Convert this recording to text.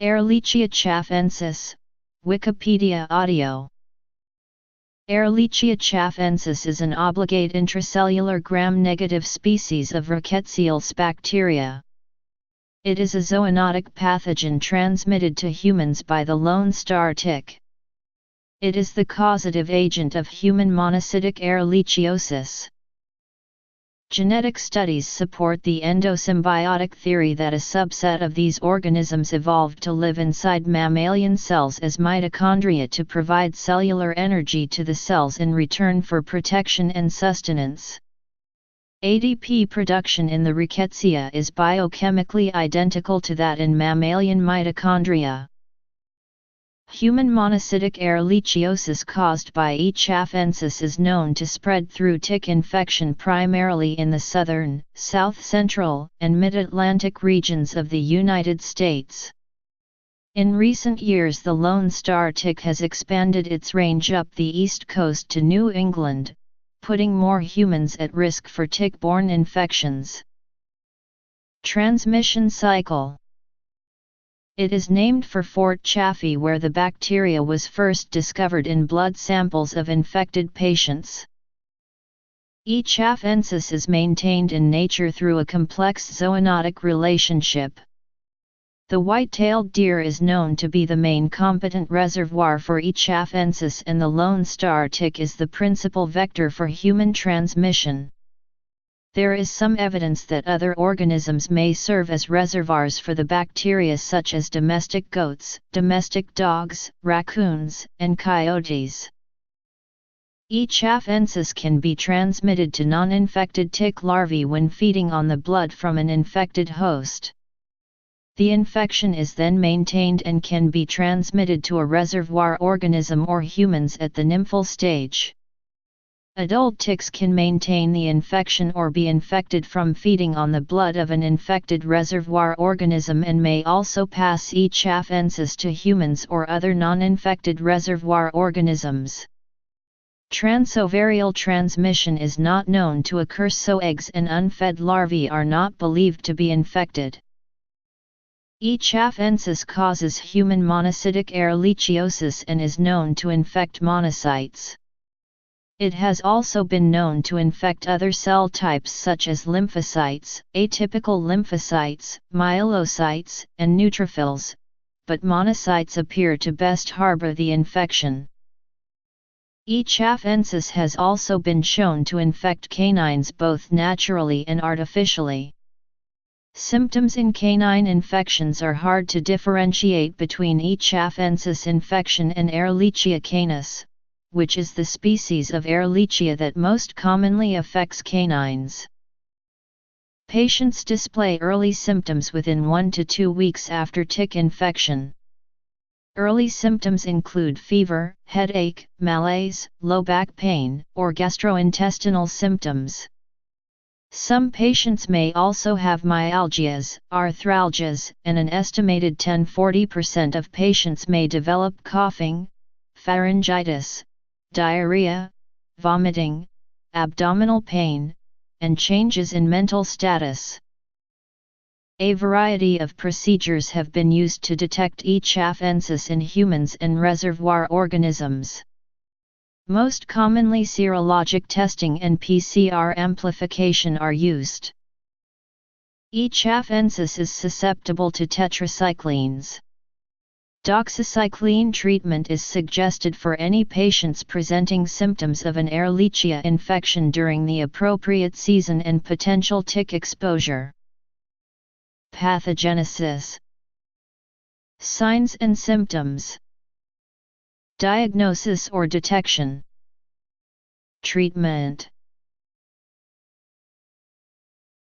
Ehrlichia chaffeensis, Wikipedia audio. Ehrlichia chaffeensis is an obligate intracellular gram-negative species of Rickettsiales bacteria. It is a zoonotic pathogen transmitted to humans by the Lone Star tick. It is the causative agent of human monocytic ehrlichiosis. Genetic studies support the endosymbiotic theory that a subset of these organisms evolved to live inside mammalian cells as mitochondria to provide cellular energy to the cells in return for protection and sustenance. ADP production in the rickettsia is biochemically identical to that in mammalian mitochondria. Human monocytic ehrlichiosis caused by E. chaffeensis is known to spread through tick infection primarily in the southern, south-central, and mid-Atlantic regions of the United States. In recent years, the Lone Star tick has expanded its range up the East Coast to New England, putting more humans at risk for tick-borne infections. Transmission cycle. It is named for Fort Chaffee, where the bacteria was first discovered in blood samples of infected patients. E. chaffeensis is maintained in nature through a complex zoonotic relationship. The white-tailed deer is known to be the main competent reservoir for E. chaffeensis, and the Lone Star tick is the principal vector for human transmission. There is some evidence that other organisms may serve as reservoirs for the bacteria, such as domestic goats, domestic dogs, raccoons, and coyotes. E. chaffeensis can be transmitted to non-infected tick larvae when feeding on the blood from an infected host. The infection is then maintained and can be transmitted to a reservoir organism or humans at the nymphal stage. Adult ticks can maintain the infection or be infected from feeding on the blood of an infected reservoir organism, and may also pass E. chaffeensis to humans or other non-infected reservoir organisms. Transovarial transmission is not known to occur, so eggs and unfed larvae are not believed to be infected. E. chaffeensis causes human monocytic ehrlichiosis and is known to infect monocytes. It has also been known to infect other cell types such as lymphocytes, atypical lymphocytes, myelocytes, and neutrophils, but monocytes appear to best harbor the infection. E. chaffeensis has also been shown to infect canines both naturally and artificially. Symptoms in canine infections are hard to differentiate between E. chaffeensis infection and Ehrlichia canis, which is the species of Ehrlichia that most commonly affects canines. Patients display early symptoms within 1 to 2 weeks after tick infection. Early symptoms include fever, headache, malaise, low back pain, or gastrointestinal symptoms. Some patients may also have myalgias, arthralgias, and an estimated 10–40% of patients may develop coughing, pharyngitis, diarrhea, vomiting, abdominal pain, and changes in mental status. A variety of procedures have been used to detect E. chaffeensis in humans and reservoir organisms. Most commonly, serologic testing and PCR amplification are used. E. chaffeensis is susceptible to tetracyclines. Doxycycline treatment is suggested for any patients presenting symptoms of an Ehrlichia infection during the appropriate season and potential tick exposure. Pathogenesis. Signs and symptoms. Diagnosis or detection. Treatment.